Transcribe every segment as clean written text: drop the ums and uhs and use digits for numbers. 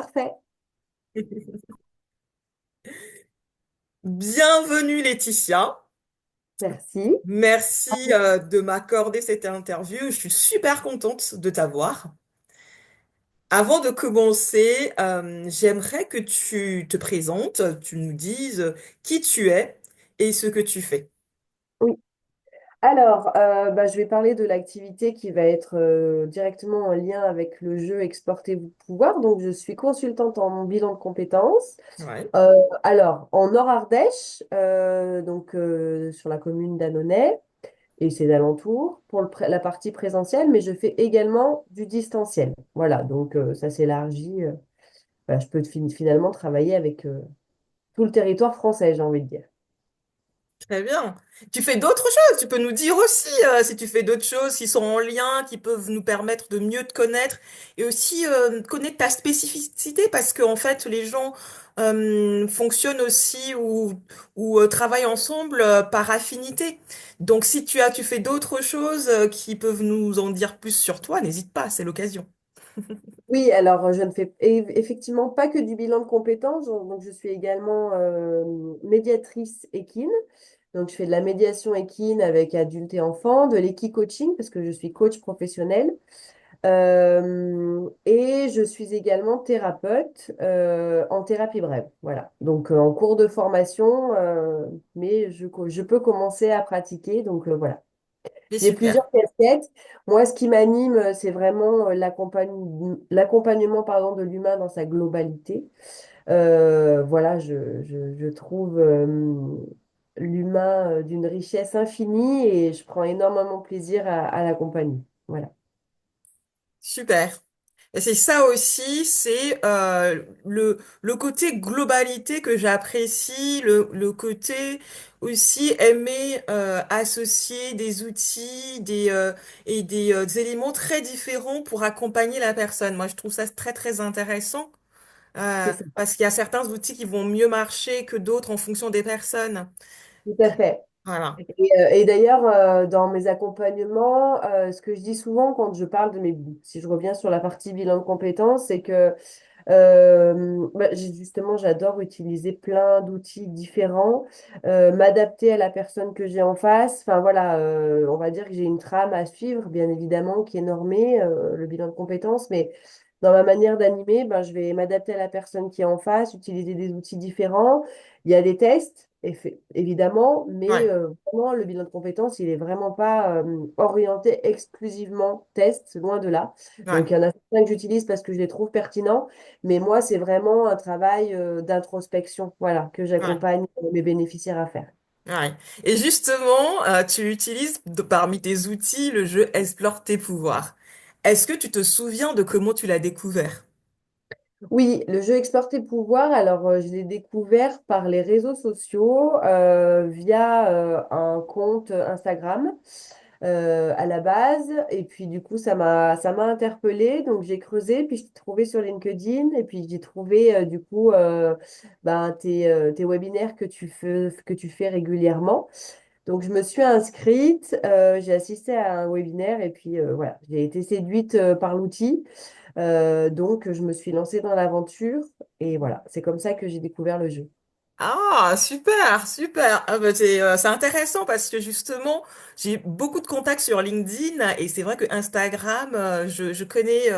Parfait. Bienvenue Laetitia. Merci. Merci de m'accorder cette interview. Je suis super contente de t'avoir. Avant de commencer, j'aimerais que tu te présentes, tu nous dises qui tu es et ce que tu fais. Oui. Alors, je vais parler de l'activité qui va être directement en lien avec le jeu Exporter pouvoir. Donc, je suis consultante en bilan de compétences. Ouais. Euh, alors, en Nord-Ardèche, sur la commune d'Annonay et ses alentours, pour la partie présentielle, mais je fais également du distanciel. Voilà, donc ça s'élargit. Je peux finalement travailler avec tout le territoire français, j'ai envie de dire. Très bien. Tu fais d'autres choses. Tu peux nous dire aussi si tu fais d'autres choses qui sont en lien, qui peuvent nous permettre de mieux te connaître et aussi connaître ta spécificité parce qu'en fait, les gens fonctionnent aussi ou travaillent ensemble par affinité. Donc, si tu fais d'autres choses qui peuvent nous en dire plus sur toi, n'hésite pas, c'est l'occasion. Oui, alors je ne fais effectivement pas que du bilan de compétences, donc je suis également médiatrice équine. Donc je fais de la médiation équine avec adultes et enfants, de l'équi-coaching parce que je suis coach professionnel. Et je suis également thérapeute en thérapie brève. Voilà. Donc en cours de formation, mais je peux commencer à pratiquer. Donc voilà. C'est J'ai super. plusieurs casquettes. Moi, ce qui m'anime, c'est vraiment l'accompagnement pardon, de l'humain dans sa globalité. Voilà, je trouve l'humain d'une richesse infinie et je prends énormément plaisir à l'accompagner. Voilà, Super. Et c'est ça aussi, c'est le côté globalité que j'apprécie, le côté aussi aimer associer des outils des éléments très différents pour accompagner la personne. Moi, je trouve ça très, très intéressant c'est ça, parce qu'il y a certains outils qui vont mieux marcher que d'autres en fonction des personnes. tout à fait. Voilà. Et d'ailleurs, dans mes accompagnements, ce que je dis souvent quand je parle de mes, si je reviens sur la partie bilan de compétences, c'est que justement, j'adore utiliser plein d'outils différents, m'adapter à la personne que j'ai en face. Enfin voilà, on va dire que j'ai une trame à suivre, bien évidemment, qui est normée, le bilan de compétences, mais dans ma manière d'animer, je vais m'adapter à la personne qui est en face, utiliser des outils différents. Il y a des tests, évidemment, mais Ouais. vraiment, le bilan de compétences, il est vraiment pas orienté exclusivement test, loin de là. Ouais. Donc, il y en a certains que j'utilise parce que je les trouve pertinents. Mais moi, c'est vraiment un travail d'introspection, voilà, que Ouais. j'accompagne mes bénéficiaires à faire. Ouais. Et justement, tu utilises parmi tes outils le jeu Explore tes pouvoirs. Est-ce que tu te souviens de comment tu l'as découvert? Oui, le jeu Exporter Pouvoir, alors je l'ai découvert par les réseaux sociaux via un compte Instagram à la base. Et puis du coup, ça m'a interpellée. Donc j'ai creusé, puis je t'ai trouvé sur LinkedIn. Et puis j'ai trouvé du coup tes webinaires que tu fais régulièrement. Donc, je me suis inscrite, j'ai assisté à un webinaire et puis voilà, j'ai été séduite par l'outil. Donc, je me suis lancée dans l'aventure et voilà, c'est comme ça que j'ai découvert le jeu. Ah, super, super. Ah, bah, c'est intéressant parce que justement, j'ai beaucoup de contacts sur LinkedIn et c'est vrai que Instagram, je connais,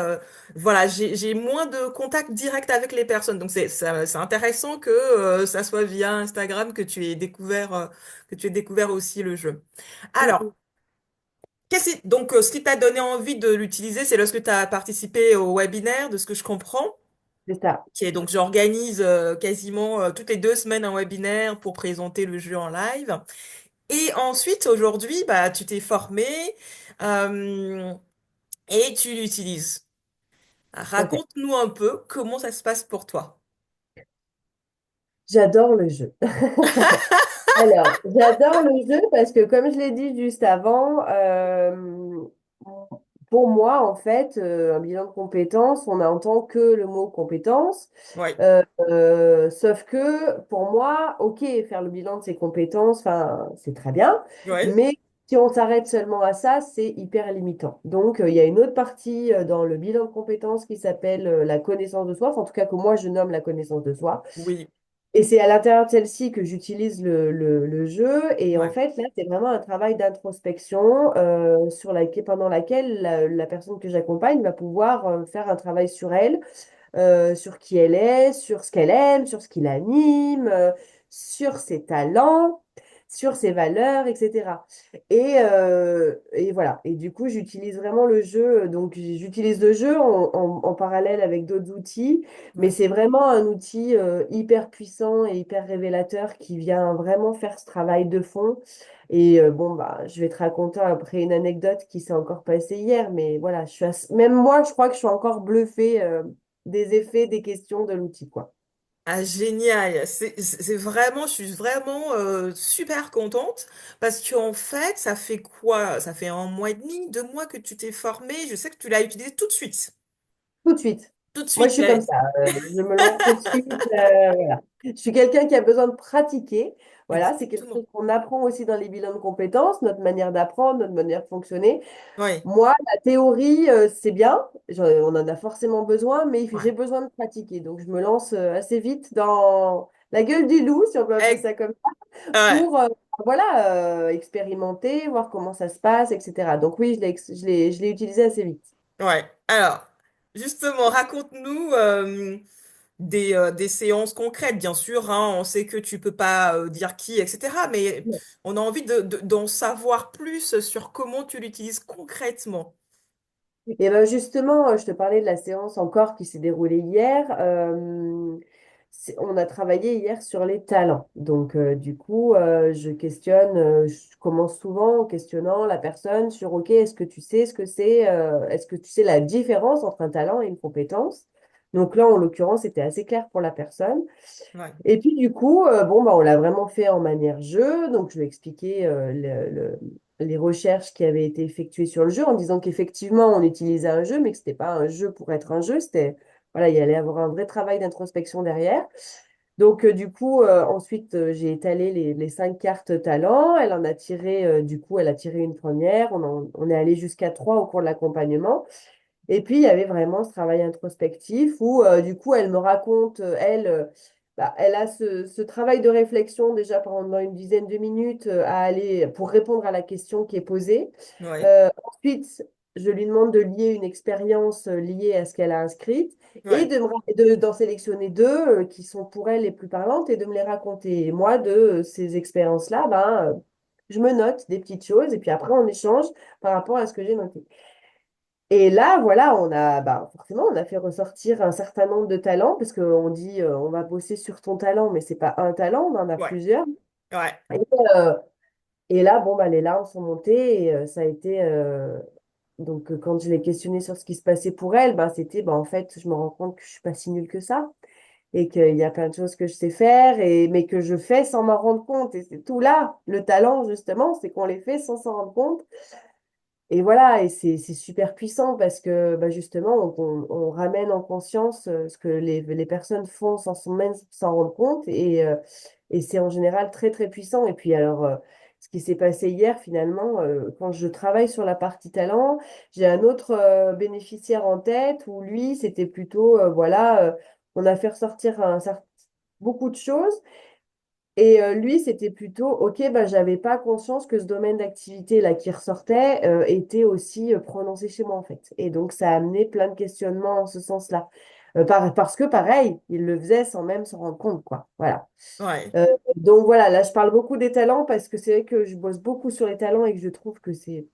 voilà, j'ai moins de contacts directs avec les personnes. Donc c'est intéressant que ça soit via Instagram que tu aies découvert aussi le jeu. Alors, Mhm. donc ce qui t'a donné envie de l'utiliser, c'est lorsque tu as participé au webinaire, de ce que je comprends. C'est ça, Ok, donc j'organise quasiment toutes les 2 semaines un webinaire pour présenter le jeu en live. Et ensuite, aujourd'hui, bah, tu t'es formé euh, et tu l'utilises. tout à fait. Raconte-nous un peu comment ça se passe pour toi. J'adore le jeu. Alors, j'adore le jeu parce que, comme je l'ai dit juste avant, pour moi, en fait, un bilan de compétences, on n'entend que le mot compétences. Oui, Sauf que pour moi, ok, faire le bilan de ses compétences, enfin, c'est très bien, oui, mais Si on s'arrête seulement à ça, c'est hyper limitant. Donc, il y a une autre partie dans le bilan de compétences qui s'appelle la connaissance de soi, enfin, en tout cas que moi je nomme la connaissance de soi. Oui, Et c'est à l'intérieur de celle-ci que j'utilise le jeu. Et en ouais, fait, là, c'est vraiment un travail d'introspection pendant laquelle la personne que j'accompagne va pouvoir faire un travail sur elle, sur qui elle est, sur ce qu'elle aime, sur ce qui l'anime, sur ses talents, sur ses valeurs, etc. Et voilà. Et du coup, j'utilise vraiment le jeu. Donc, j'utilise le jeu en parallèle avec d'autres outils, mais ouais. c'est vraiment un outil hyper puissant et hyper révélateur qui vient vraiment faire ce travail de fond. Et bon, bah, je vais te raconter après une anecdote qui s'est encore passée hier, mais voilà, même moi, je crois que je suis encore bluffée des effets, des questions de l'outil, quoi. Ah, génial. C'est vraiment, je suis vraiment super contente parce qu'en fait, ça fait quoi? Ça fait 1 mois et demi, 2 mois que tu t'es formée. Je sais que tu l'as utilisé tout de suite. Tout de suite. Tout de Moi, je suite, suis comme ça. Je me lance tout de suite. Voilà. Je suis quelqu'un qui a besoin de pratiquer. Voilà, c'est quelque Exactement. chose qu'on apprend aussi dans les bilans de compétences, notre manière d'apprendre, notre manière de fonctionner. Oui, Moi, la théorie, c'est bien. On en a forcément besoin, mais ouais. j'ai besoin de pratiquer. Donc, je me lance assez vite dans la gueule du loup, si on peut appeler Eh, ça comme ouais, pour expérimenter, voir comment ça se passe, etc. Donc oui, je l'ai utilisé assez vite. ouais. Alors, justement, raconte-nous des séances concrètes, bien sûr, hein. On sait que tu peux pas dire qui, etc. Mais on a envie d'en savoir plus sur comment tu l'utilises concrètement. Et ben justement, je te parlais de la séance encore qui s'est déroulée hier. On a travaillé hier sur les talents. Donc du coup, je commence souvent en questionnant la personne sur, OK, est-ce que tu sais ce que c'est, est-ce que tu sais la différence entre un talent et une compétence? Donc là, en l'occurrence, c'était assez clair pour la personne. Ouais, Et puis du coup, bon, bah, on l'a vraiment fait en manière jeu. Donc je lui ai expliqué les recherches qui avaient été effectuées sur le jeu en disant qu'effectivement, on utilisait un jeu, mais que ce n'était pas un jeu pour être un jeu. Voilà, il y allait avoir un vrai travail d'introspection derrière. Donc du coup, ensuite, j'ai étalé les 5 cartes talents. Elle en a tiré, du coup, elle a tiré une première. On est allé jusqu'à 3 au cours de l'accompagnement. Et puis, il y avait vraiment ce travail introspectif où, du coup, elle me raconte, elle a ce travail de réflexion déjà pendant une dizaine de minutes à aller pour répondre à la question qui est posée. ouais, Ensuite, je lui demande de lier une expérience liée à ce qu'elle a inscrite et ouais, d'en sélectionner deux qui sont pour elle les plus parlantes et de me les raconter. Et moi, de ces expériences-là, je me note des petites choses et puis après, on échange par rapport à ce que j'ai noté. Et là, voilà, forcément, on a fait ressortir un certain nombre de talents, parce qu'on dit, on va bosser sur ton talent, mais c'est pas un talent, on en a ouais, plusieurs. ouais, Et, euh, et là, bon, bah, les larmes sont montées, et ça a été, donc, quand je l'ai questionnée sur ce qui se passait pour elle, c'était, en fait, je me rends compte que je suis pas si nulle que ça, et qu'il y a plein de choses que je sais faire, mais que je fais sans m'en rendre compte. Et c'est tout là, le talent, justement, c'est qu'on les fait sans s'en rendre compte. Et voilà, et c'est super puissant parce que justement, on ramène en conscience ce que les personnes font sans même s'en rendre compte. Et c'est en général très, très puissant. Et puis alors, ce qui s'est passé hier, finalement, quand je travaille sur la partie talent, j'ai un autre bénéficiaire en tête où lui, c'était plutôt, on a fait ressortir beaucoup de choses. Et lui, c'était plutôt, OK, j'avais pas conscience que ce domaine d'activité là qui ressortait était aussi prononcé chez moi en fait. Et donc, ça a amené plein de questionnements en ce sens-là. Parce que pareil, il le faisait sans même s'en rendre compte, quoi. Voilà. ouais, Donc voilà, là, je parle beaucoup des talents parce que c'est vrai que je bosse beaucoup sur les talents et que je trouve que c'est,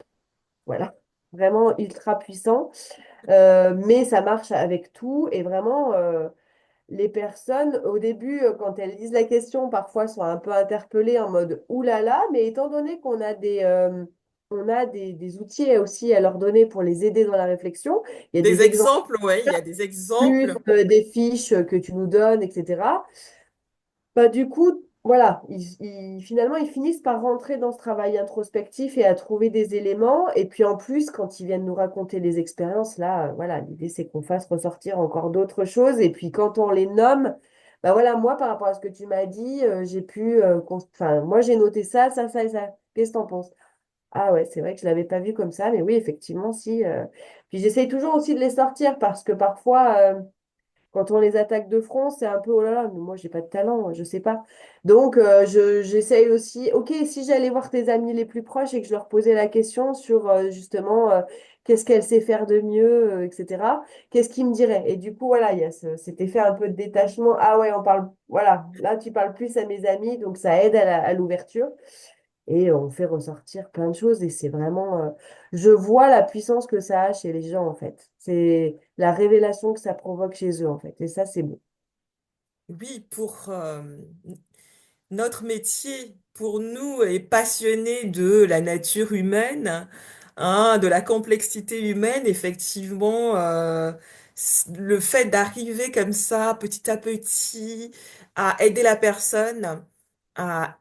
voilà, vraiment ultra puissant. Mais ça marche avec tout et vraiment. Les personnes, au début, quand elles lisent la question, parfois sont un peu interpellées en mode oulala, là là, mais étant donné on a des outils aussi à leur donner pour les aider dans la réflexion, il y a des des exemples, exemples, ouais, il y a des plus exemples. des fiches que tu nous donnes, etc. Du coup, voilà, finalement, ils finissent par rentrer dans ce travail introspectif et à trouver des éléments. Et puis en plus, quand ils viennent nous raconter les expériences, là, voilà, l'idée, c'est qu'on fasse ressortir encore d'autres choses. Et puis quand on les nomme, voilà, moi, par rapport à ce que tu m'as dit, j'ai pu, enfin, moi, j'ai noté ça, ça, ça et ça. Qu'est-ce que t'en penses? Ah ouais, c'est vrai que je l'avais pas vu comme ça, mais oui, effectivement, si. Puis j'essaye toujours aussi de les sortir parce que parfois, quand on les attaque de front, c'est un peu oh là là, mais moi j'ai pas de talent, je sais pas. Donc j'essaye aussi. Ok, si j'allais voir tes amis les plus proches et que je leur posais la question sur justement qu'est-ce qu'elle sait faire de mieux, etc. Qu'est-ce qu'ils me diraient? Et du coup voilà, il y a cet effet un peu de détachement. Ah ouais, on parle. Voilà, là tu parles plus à mes amis, donc ça aide à l'ouverture et on fait ressortir plein de choses et c'est vraiment je vois la puissance que ça a chez les gens en fait. C'est la révélation que ça provoque chez eux en fait et ça c'est beau. Oui, pour notre métier, pour nous, est passionné de la nature humaine, hein, de la complexité humaine, effectivement, le fait d'arriver comme ça, petit à petit, à aider la personne à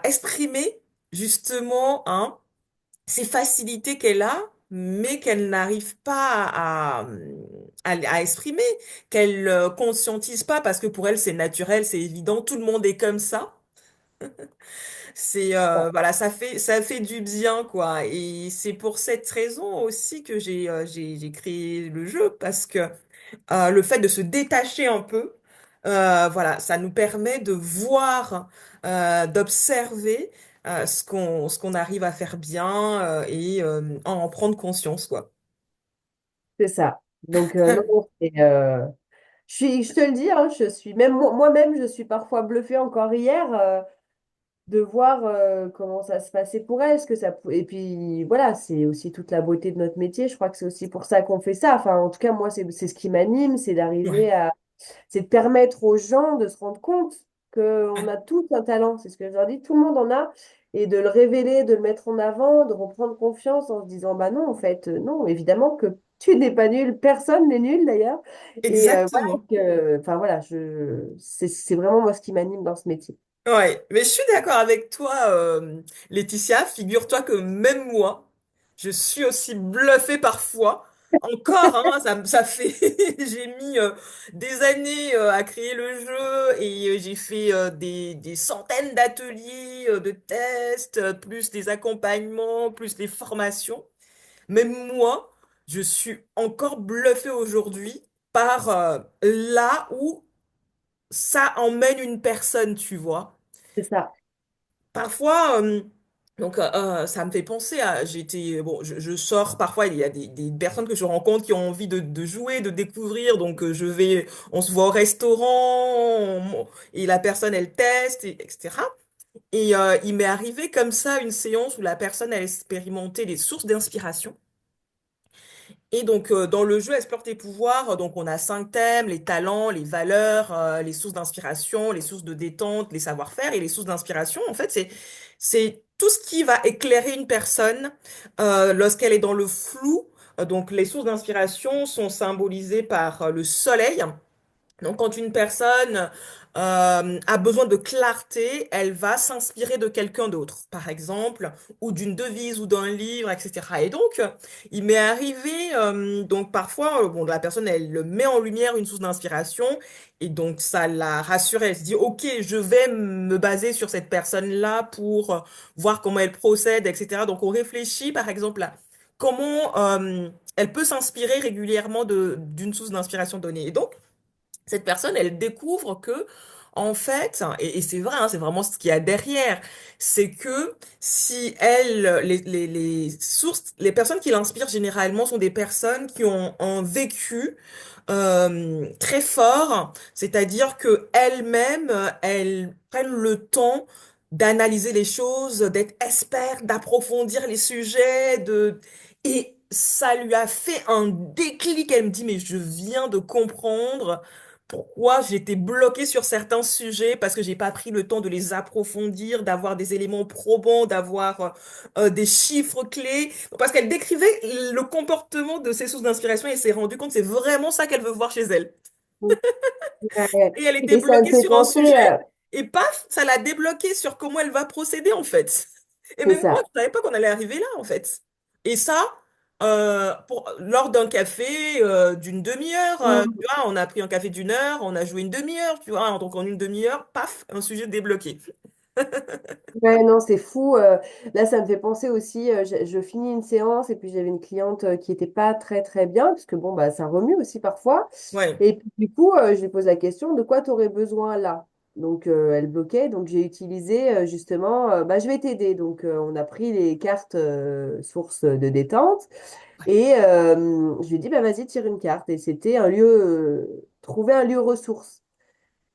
exprimer justement, hein, ces facilités qu'elle a, mais qu'elle n'arrive pas à exprimer, qu'elle conscientise pas parce que pour elle c'est naturel, c'est évident, tout le monde est comme ça. C'est voilà, ça fait du bien quoi. Et c'est pour cette raison aussi que j'ai créé le jeu parce que le fait de se détacher un peu, voilà, ça nous permet de voir, d'observer ce qu'on arrive à faire bien et en prendre conscience, quoi. C'est ça. Donc non, non, je te le dis, hein, je suis même moi-même je suis parfois bluffée encore hier de voir comment ça se passait pour elle, ce que et puis voilà, c'est aussi toute la beauté de notre métier. Je crois que c'est aussi pour ça qu'on fait ça. Enfin, en tout cas, moi, c'est ce qui m'anime, c'est Ouais. d'arriver à c'est de permettre aux gens de se rendre compte qu'on a tous un talent. C'est ce que je leur dis, tout le monde en a. Et de le révéler, de le mettre en avant, de reprendre confiance en se disant, bah non, en fait, non, évidemment que tu n'es pas nul, personne n'est nul d'ailleurs. Et voilà, Exactement. enfin voilà, c'est vraiment moi ce qui m'anime dans ce métier. Ouais, mais je suis d'accord avec toi, Laetitia. Figure-toi que même moi, je suis aussi bluffée parfois. Encore, hein, ça fait, j'ai mis des années à créer le jeu et j'ai fait des centaines d'ateliers, de tests, plus des accompagnements, plus des formations. Même moi, je suis encore bluffée aujourd'hui par là où ça emmène une personne, tu vois. C'est ça. Parfois, ça me fait penser à, j'étais, bon, je sors, parfois il y a des personnes que je rencontre qui ont envie de jouer, de découvrir, donc on se voit au restaurant, et la personne elle teste, etc. Et il m'est arrivé comme ça une séance où la personne elle expérimentait des sources d'inspiration. Et donc, dans le jeu Explore tes pouvoirs, donc on a 5 thèmes, les talents, les valeurs, les sources d'inspiration, les sources de détente, les savoir-faire et les sources d'inspiration. En fait, c'est tout ce qui va éclairer une personne lorsqu'elle est dans le flou. Donc, les sources d'inspiration sont symbolisées par le soleil. Donc, quand une personne a besoin de clarté, elle va s'inspirer de quelqu'un d'autre, par exemple, ou d'une devise ou d'un livre, etc. Et donc, il m'est arrivé, donc parfois, bon, la personne, elle met en lumière une source d'inspiration, et donc ça la rassure. Elle se dit, OK, je vais me baser sur cette personne-là pour voir comment elle procède, etc. Donc, on réfléchit, par exemple, à comment elle peut s'inspirer régulièrement d'une source d'inspiration donnée. Et donc, cette personne, elle découvre que, en fait, et c'est vrai, hein, c'est vraiment ce qu'il y a derrière, c'est que si elle, les sources, les personnes qui l'inspirent généralement sont des personnes qui ont un vécu très fort, c'est-à-dire que elles-mêmes, elles prennent le temps d'analyser les choses, d'être expertes, d'approfondir les sujets, et ça lui a fait un déclic. Elle me dit, mais je viens de comprendre pourquoi j'étais bloquée sur certains sujets parce que j'ai pas pris le temps de les approfondir, d'avoir des éléments probants, d'avoir des chiffres clés. Parce qu'elle décrivait le comportement de ses sources d'inspiration et s'est rendue compte que c'est vraiment ça qu'elle veut voir chez elle. Ouais. Et elle était Et ça me bloquée fait sur un penser, sujet et paf, ça l'a débloquée sur comment elle va procéder en fait. Et c'est même moi, ça. je savais pas qu'on allait arriver là en fait. Et ça, lors d'un café d'une demi-heure, Mm. tu vois, on a pris un café d'1 heure, on a joué une demi-heure, tu vois, donc en une demi-heure, paf, un sujet débloqué. Ouais, non, c'est fou. Là, ça me fait penser aussi, je finis une séance et puis j'avais une cliente qui était pas très très bien, parce que bon, bah, ça remue aussi parfois. Ouais, Et puis, du coup, je lui pose la question, de quoi tu aurais besoin là? Donc, elle bloquait, donc j'ai utilisé justement, bah, je vais t'aider. Donc, on a pris les cartes sources de détente et je lui ai dit, bah, vas-y, tire une carte. Et c'était un lieu, trouver un lieu ressource.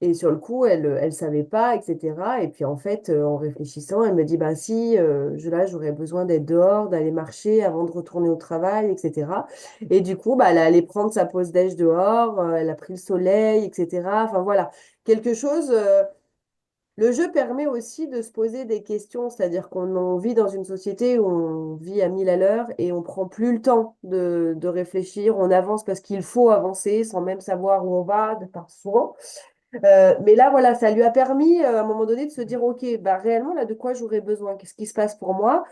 Et sur le coup, elle savait pas, etc. Et puis en fait, en réfléchissant, elle me dit, bah si, là, j'aurais besoin d'être dehors, d'aller marcher avant de retourner au travail, etc. Et du coup, bah, elle est allée prendre sa pause déj dehors, elle a pris le soleil, etc. Enfin voilà, quelque chose. Le jeu permet aussi de se poser des questions, c'est-à-dire qu'on vit dans une société où on vit à 1000 à l'heure et on prend plus le temps de réfléchir, on avance parce qu'il faut avancer sans même savoir où on va, souvent. Mais là, voilà, ça lui a permis à un moment donné de se dire, OK, bah réellement, là, de quoi j'aurais besoin? Qu'est-ce qui se passe pour moi?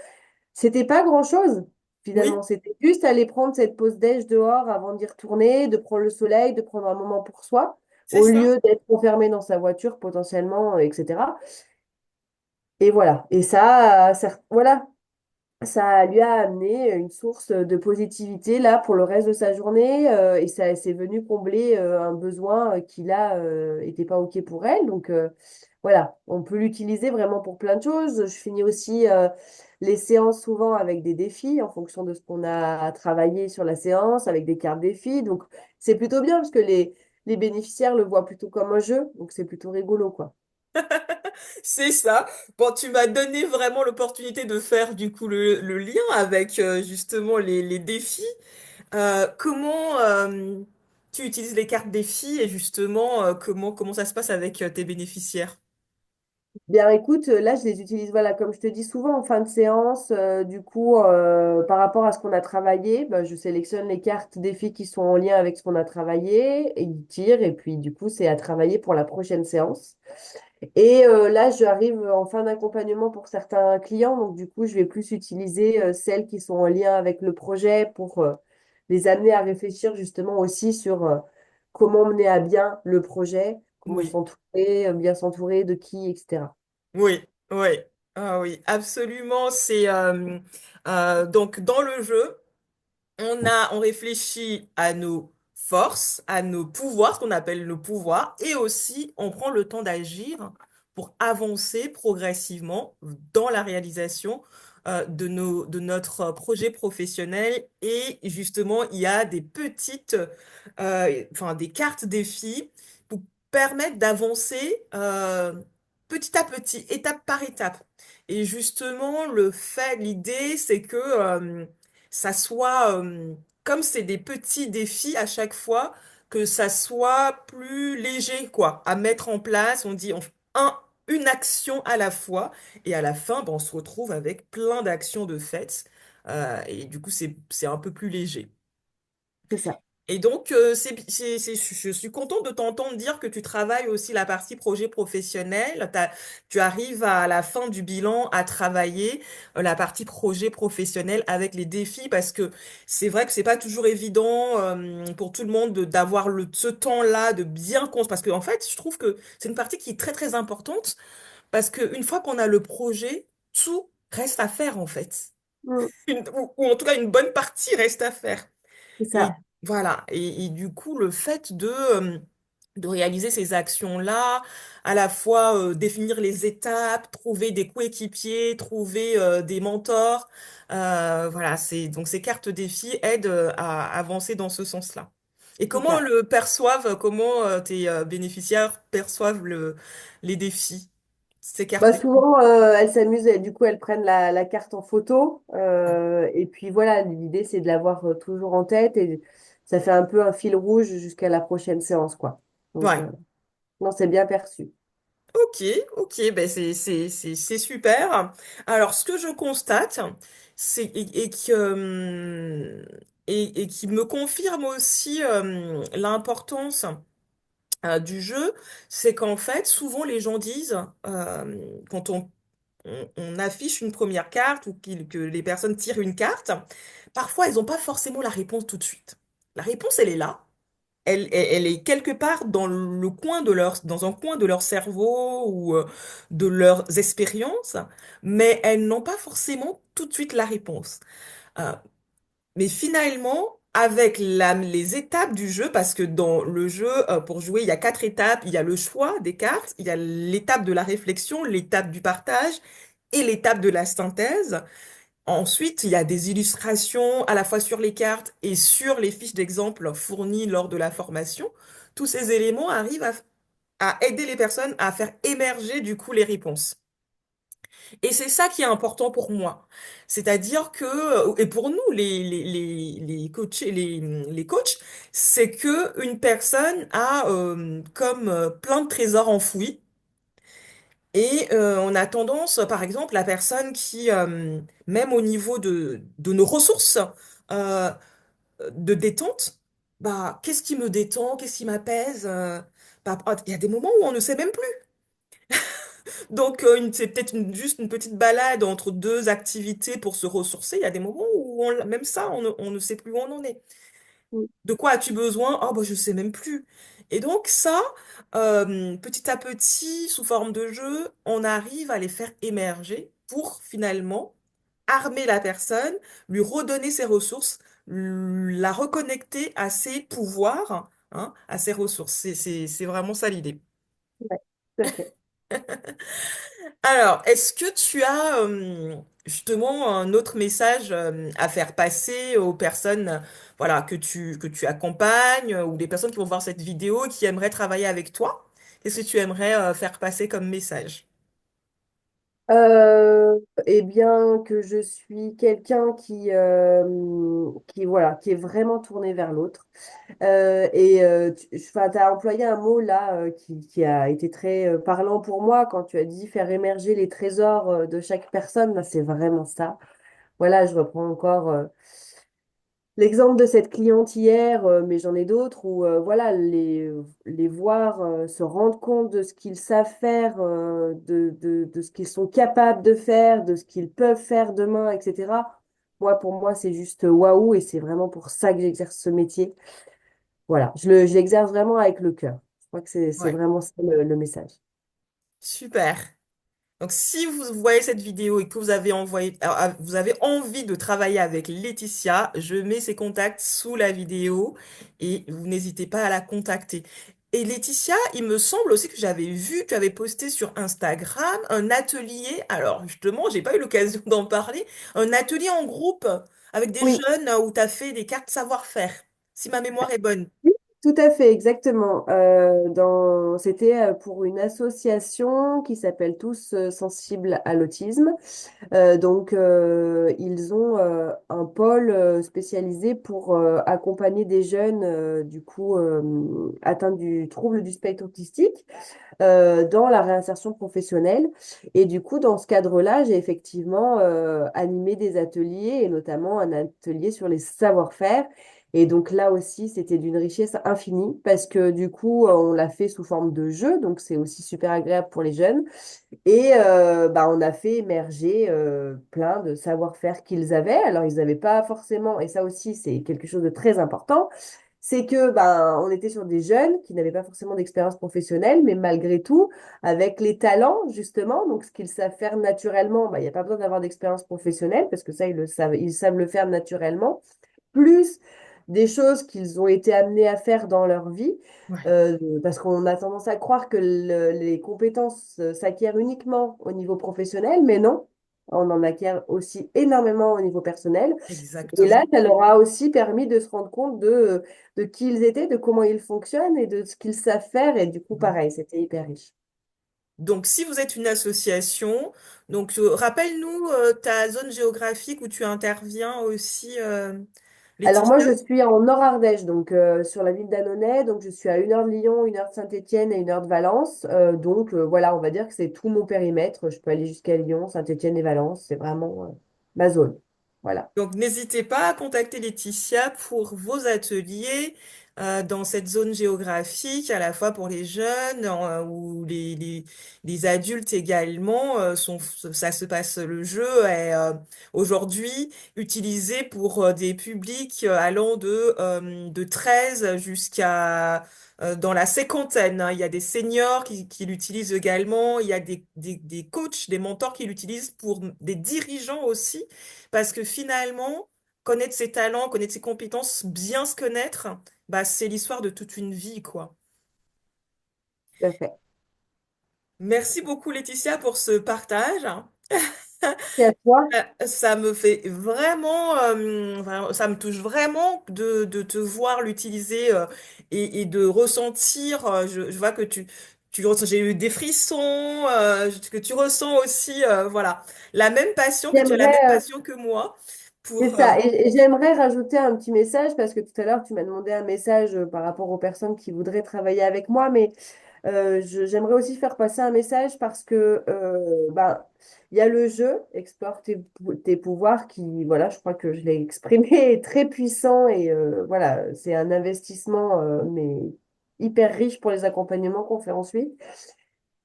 C'était pas grand-chose, oui, finalement. C'était juste aller prendre cette pause déj dehors avant d'y retourner, de prendre le soleil, de prendre un moment pour soi, c'est au ça. lieu d'être enfermé dans sa voiture potentiellement, etc. Et voilà. Et voilà, ça lui a amené une source de positivité là pour le reste de sa journée et ça c'est venu combler un besoin qui là était pas OK pour elle. Donc voilà, on peut l'utiliser vraiment pour plein de choses. Je finis aussi les séances souvent avec des défis en fonction de ce qu'on a travaillé sur la séance, avec des cartes défis. Donc c'est plutôt bien parce que les bénéficiaires le voient plutôt comme un jeu. Donc c'est plutôt rigolo, quoi. C'est ça. Bon, tu m'as donné vraiment l'opportunité de faire du coup le lien avec justement les défis. Comment tu utilises les cartes défis et justement comment ça se passe avec tes bénéficiaires? Bien, écoute, là, je les utilise, voilà, comme je te dis souvent en fin de séance. Du coup, par rapport à ce qu'on a travaillé, bah, je sélectionne les cartes défis qui sont en lien avec ce qu'on a travaillé et ils tirent. Et puis, du coup, c'est à travailler pour la prochaine séance. Et là, j'arrive en fin d'accompagnement pour certains clients. Donc, du coup, je vais plus utiliser celles qui sont en lien avec le projet pour les amener à réfléchir justement aussi sur comment mener à bien le projet, comment Oui, s'entourer, bien s'entourer de qui, etc. oui, oui. Ah oui, absolument. C'est donc dans le jeu. On réfléchit à nos forces, à nos pouvoirs, ce qu'on appelle nos pouvoirs, et aussi on prend le temps d'agir pour avancer progressivement dans la réalisation de notre projet professionnel. Et justement, il y a des enfin des cartes défis pour permettre d'avancer petit à petit, étape par étape. Et justement, l'idée, c'est que ça soit, comme c'est des petits défis à chaque fois, que ça soit plus léger, quoi, à mettre en place. On dit une action à la fois, et à la fin, ben, on se retrouve avec plein d'actions de faites, et du coup, c'est un peu plus léger. C'est ça. Et donc, je suis contente de t'entendre dire que tu travailles aussi la partie projet professionnel. Tu arrives à la fin du bilan à travailler la partie projet professionnel avec les défis parce que c'est vrai que c'est pas toujours évident pour tout le monde d'avoir ce temps-là de bien compte. Parce que en fait, je trouve que c'est une partie qui est très très importante parce qu'une fois qu'on a le projet, tout reste à faire en fait. Mm, Ou en tout cas, une bonne partie reste à faire. c'est Et ça. voilà. Et du coup, le fait de réaliser ces actions-là, à la fois définir les étapes, trouver des coéquipiers, trouver des mentors, voilà, donc ces cartes défis aident à avancer dans ce sens-là. Et C'est comment ça. le perçoivent, comment tes bénéficiaires perçoivent les défis, ces cartes Bah défis? souvent, elles s'amusent, et du coup, elles prennent la carte en photo. Et puis voilà, l'idée, c'est de l'avoir toujours en tête. Et ça fait un peu un fil rouge jusqu'à la prochaine séance, quoi. Donc, Ouais. non, c'est bien perçu. Ok, ok, ben c'est super. Alors, ce que je constate, c'est et qui me confirme aussi l'importance du jeu, c'est qu'en fait, souvent les gens disent quand on affiche une première carte ou que les personnes tirent une carte, parfois elles n'ont pas forcément la réponse tout de suite. La réponse, elle est là. elle est quelque part dans le coin de dans un coin de leur cerveau ou de leurs expériences, mais elles n'ont pas forcément tout de suite la réponse. Euh, mais finalement, avec les étapes du jeu, parce que dans le jeu, pour jouer, il y a 4 étapes. Il y a le choix des cartes, il y a l'étape de la réflexion, l'étape du partage et l'étape de la synthèse. Ensuite, il y a des illustrations à la fois sur les cartes et sur les fiches d'exemple fournies lors de la formation. Tous ces éléments arrivent à aider les personnes à faire émerger du coup les réponses. Et c'est ça qui est important pour moi. C'est-à-dire que, et pour nous, les coachs, les coachs, c'est que une personne a comme plein de trésors enfouis. Et on a tendance, par exemple, la personne qui, même au niveau de nos ressources euh, de détente, bah, qu'est-ce qui me détend, qu'est-ce qui m'apaise bah, il y a des moments où on ne sait même plus. Donc, c'est peut-être juste une petite balade entre deux activités pour se ressourcer. Il y a des moments où même ça, on ne sait plus où on en est. Mm. De quoi as-tu besoin? Oh, bah, je sais même plus. Et donc, ça, petit à petit, sous forme de jeu, on arrive à les faire émerger pour finalement armer la personne, lui redonner ses ressources, la reconnecter à ses pouvoirs, hein, à ses ressources. C'est vraiment ça l'idée. Ouais, tout à fait. Alors, est-ce que tu as justement un autre message à faire passer aux personnes voilà, que tu accompagnes ou des personnes qui vont voir cette vidéo et qui aimeraient travailler avec toi? Qu'est-ce que tu aimerais faire passer comme message? Euh, eh bien, que je suis quelqu'un voilà, qui est vraiment tourné vers l'autre. Tu as employé un mot là qui a été très parlant pour moi quand tu as dit faire émerger les trésors de chaque personne. Ben, c'est vraiment ça. Voilà, je reprends encore l'exemple de cette cliente hier, mais j'en ai d'autres où voilà, les voir se rendre compte de ce qu'ils savent faire, de ce qu'ils sont capables de faire, de ce qu'ils peuvent faire demain, etc. Moi, pour moi, c'est juste waouh et c'est vraiment pour ça que j'exerce ce métier. Voilà, je l'exerce vraiment avec le cœur. Je crois que c'est Ouais, vraiment ça le message. super. Donc, si vous voyez cette vidéo et que vous avez envie de travailler avec Laetitia, je mets ses contacts sous la vidéo et vous n'hésitez pas à la contacter. Et Laetitia, il me semble aussi que j'avais vu que tu avais posté sur Instagram un atelier. Alors, justement, j'ai pas eu l'occasion d'en parler. Un atelier en groupe avec des Oui, jeunes où tu as fait des cartes savoir-faire, si ma mémoire est bonne. oui, tout à fait, exactement. C'était pour une association qui s'appelle Tous sensibles à l'autisme. Ils ont un pôle spécialisé pour accompagner des jeunes atteints du trouble du spectre autistique dans la réinsertion professionnelle. Et du coup, dans ce cadre-là, j'ai effectivement animé des ateliers et notamment un atelier sur les savoir-faire. Et donc là aussi, c'était d'une richesse infinie parce que du coup, on l'a fait sous forme de jeu, donc c'est aussi super agréable pour les jeunes. Et on a fait émerger plein de savoir-faire qu'ils avaient. Alors, ils n'avaient pas forcément, et ça aussi, c'est quelque chose de très important, c'est que on était sur des jeunes qui n'avaient pas forcément d'expérience professionnelle, mais malgré tout, avec les talents, justement, donc ce qu'ils savent faire naturellement, il n'y a pas besoin d'avoir d'expérience professionnelle, parce que ça, ils savent le faire naturellement plus des choses qu'ils ont été amenés à faire dans leur vie, Ouais. parce qu'on a tendance à croire que les compétences s'acquièrent uniquement au niveau professionnel, mais non, on en acquiert aussi énormément au niveau personnel. Et là, Exactement. ça leur a aussi permis de se rendre compte de qui ils étaient, de comment ils fonctionnent et de ce qu'ils savent faire. Et du coup, pareil, c'était hyper riche. Donc, si vous êtes une association, donc rappelle-nous ta zone géographique où tu interviens aussi, Alors moi, Laetitia. je suis en Nord-Ardèche, donc sur la ville d'Annonay, donc je suis à 1 heure de Lyon, 1 heure de Saint-Étienne et 1 heure de Valence. Voilà, on va dire que c'est tout mon périmètre. Je peux aller jusqu'à Lyon, Saint-Étienne et Valence. C'est vraiment ma zone. Voilà. Donc, n'hésitez pas à contacter Laetitia pour vos ateliers dans cette zone géographique, à la fois pour les jeunes ou les adultes également. Ça se passe, le jeu est aujourd'hui utilisé pour des publics allant de 13 jusqu'à dans la cinquantaine, hein. Il y a des seniors qui l'utilisent également. Il y a des coachs, des mentors qui l'utilisent pour des dirigeants aussi. Parce que finalement, connaître ses talents, connaître ses compétences, bien se connaître, bah, c'est l'histoire de toute une vie, quoi. Tout à fait. Merci beaucoup, Laetitia, pour ce partage. C'est à toi. Ça me fait vraiment, ça me touche vraiment de te voir l'utiliser et de ressentir. Je vois que j'ai eu des frissons, que tu ressens aussi, voilà, la même passion, que tu as la J'aimerais, même passion que moi c'est pour, ça. Et j'aimerais rajouter un petit message parce que tout à l'heure, tu m'as demandé un message par rapport aux personnes qui voudraient travailler avec moi, mais j'aimerais aussi faire passer un message parce que ben, il y a le jeu, explore tes pouvoirs qui, voilà, je crois que je l'ai exprimé, est très puissant et voilà, c'est un investissement, mais hyper riche pour les accompagnements qu'on fait ensuite.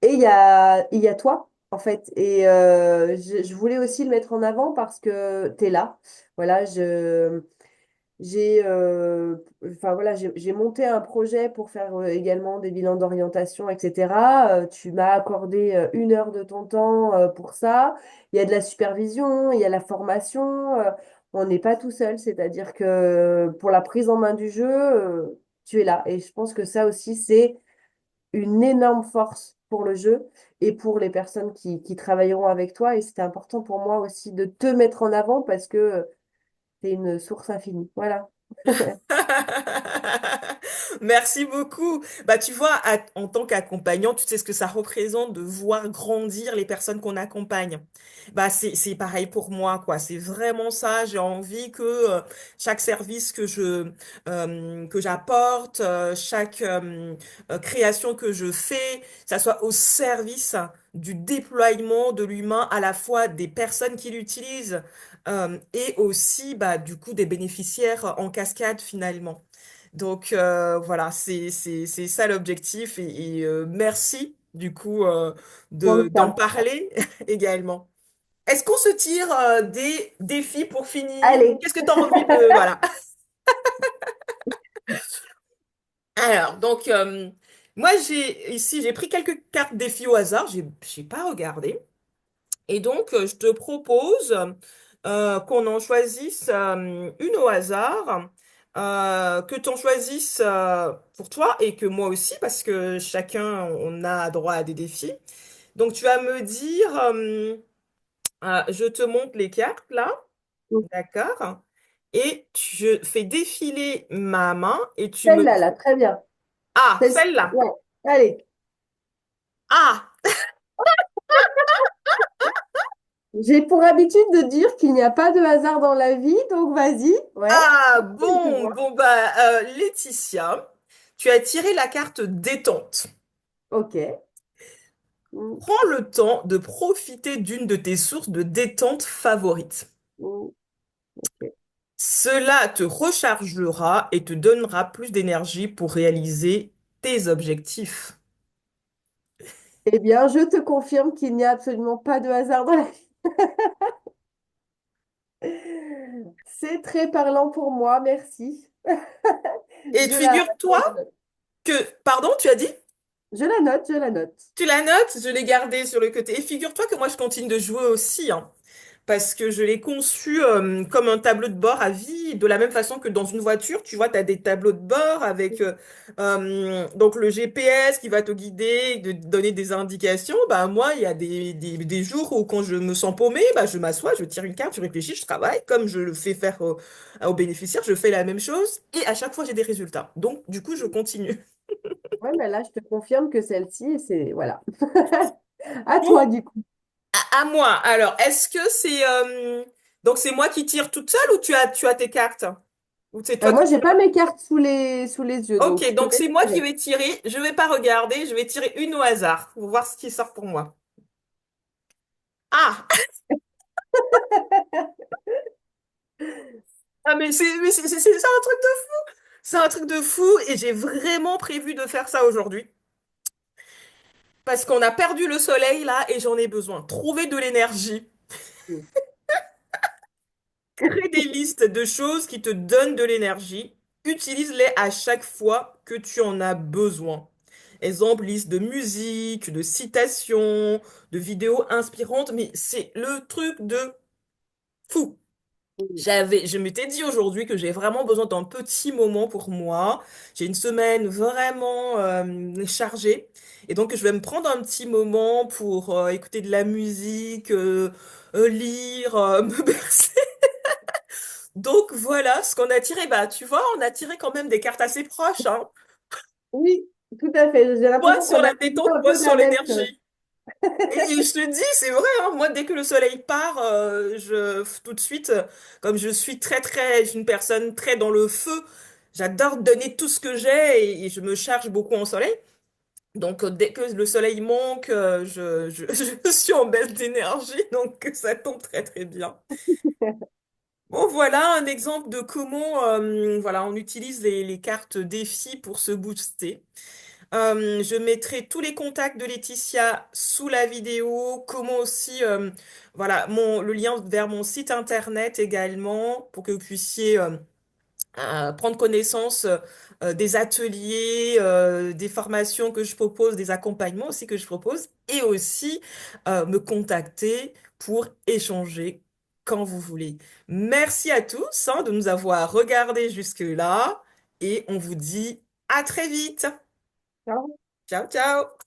Et il y a toi, en fait. Et je voulais aussi le mettre en avant parce que tu es là. Voilà, enfin, voilà, j'ai monté un projet pour faire également des bilans d'orientation, etc. Tu m'as accordé 1 heure de ton temps pour ça. Il y a de la supervision, il y a la formation. On n'est pas tout seul, c'est-à-dire que pour la prise en main du jeu, tu es là. Et je pense que ça aussi, c'est une énorme force pour le jeu et pour les personnes qui travailleront avec toi. Et c'était important pour moi aussi de te mettre en avant parce que c'est une source infinie. Voilà. Merci beaucoup. Bah, tu vois, en tant qu'accompagnant, tu sais ce que ça représente de voir grandir les personnes qu'on accompagne. Bah, c'est pareil pour moi, quoi. C'est vraiment ça. J'ai envie que chaque service que j'apporte, chaque création que je fais, ça soit au service du déploiement de l'humain, à la fois des personnes qui l'utilisent et aussi, bah, du coup, des bénéficiaires en cascade finalement. Donc voilà, c'est ça l'objectif et merci du coup Pour le d'en temps. parler également. Est-ce qu'on se tire des défis pour finir? Allez. Qu'est-ce que tu as envie de... Voilà. Alors, donc, moi, j'ai pris quelques cartes défis au hasard, j'ai pas regardé. Et donc, je te propose qu'on en choisisse une au hasard, que tu en choisisses pour toi et que moi aussi, parce que chacun, on a droit à des défis. Donc, tu vas me dire, je te montre les cartes là, d'accord? Et je fais défiler ma main et tu me... Celle-là, là, très bien. Ah, Celle-ci, celle-là. ouais. Allez. Ah, J'ai pour habitude de dire qu'il n'y a pas de hasard dans la vie, donc vas-y. Ouais. ah, Tu bon, vois. bon, bah, Laetitia, tu as tiré la carte détente. Ok. Mm, Prends le temps de profiter d'une de tes sources de détente favorites. mm, ok. Cela te rechargera et te donnera plus d'énergie pour réaliser tes objectifs. Eh bien, je te confirme qu'il n'y a absolument pas de hasard dans la vie. C'est très parlant pour moi, merci. Et Je figure-toi la note. que, pardon, tu as dit? Je la note, je la note. Tu la notes, je l'ai gardée sur le côté. Et figure-toi que moi, je continue de jouer aussi, hein, parce que je l'ai conçu comme un tableau de bord à vie, de la même façon que dans une voiture, tu vois, tu as des tableaux de bord avec donc le GPS qui va te guider, de te donner des indications. Bah, moi, il y a des jours où quand je me sens paumée, bah, je m'assois, je tire une carte, je réfléchis, je travaille, comme je le fais faire aux bénéficiaires, je fais la même chose, et à chaque fois, j'ai des résultats. Donc, du coup, je continue. Ouais, mais là, je te confirme que celle-ci, c'est... Voilà. À toi, Bon, du coup. à moi. Alors, est-ce que c'est donc c'est moi qui tire toute seule ou tu as tes cartes? Ou c'est toi qui Moi, j'ai tires? pas mes cartes sous les yeux, donc Ok, je te donc laisse c'est moi qui tirer. vais tirer. Je vais pas regarder, je vais tirer une au hasard pour voir ce qui sort pour moi. Ah, Ah, mais c'est ça un truc de fou! C'est un truc de fou et j'ai vraiment prévu de faire ça aujourd'hui. Parce qu'on a perdu le soleil là et j'en ai besoin. Trouver de l'énergie. Crée des listes de choses qui te donnent de l'énergie. Utilise-les à chaque fois que tu en as besoin. Exemple, liste de musique, de citations, de vidéos inspirantes, mais c'est le truc de fou. Je m'étais dit aujourd'hui que j'ai vraiment besoin d'un petit moment pour moi. J'ai une semaine vraiment chargée. Et donc, je vais me prendre un petit moment pour écouter de la musique, lire, me bercer. Donc, voilà ce qu'on a tiré. Bah, tu vois, on a tiré quand même des cartes assez proches, hein. Oui, tout à fait. J'ai Toi l'impression sur qu'on a la besoin détente, un moi peu de sur la même chose. l'énergie. Et je te dis, c'est vrai, hein, moi, dès que le soleil part, tout de suite, comme je suis je suis une personne très dans le feu, j'adore donner tout ce que j'ai et je me charge beaucoup en soleil. Donc, dès que le soleil manque, je suis en baisse d'énergie, donc ça tombe très très bien. Bon, voilà un exemple de comment voilà, on utilise les cartes défis pour se booster. Je mettrai tous les contacts de Laetitia sous la vidéo, comment aussi, voilà, le lien vers mon site internet également, pour que vous puissiez prendre connaissance des ateliers, des formations que je propose, des accompagnements aussi que je propose, et aussi me contacter pour échanger quand vous voulez. Merci à tous, hein, de nous avoir regardés jusque-là, et on vous dit à très vite. Ciao. Ciao, ciao!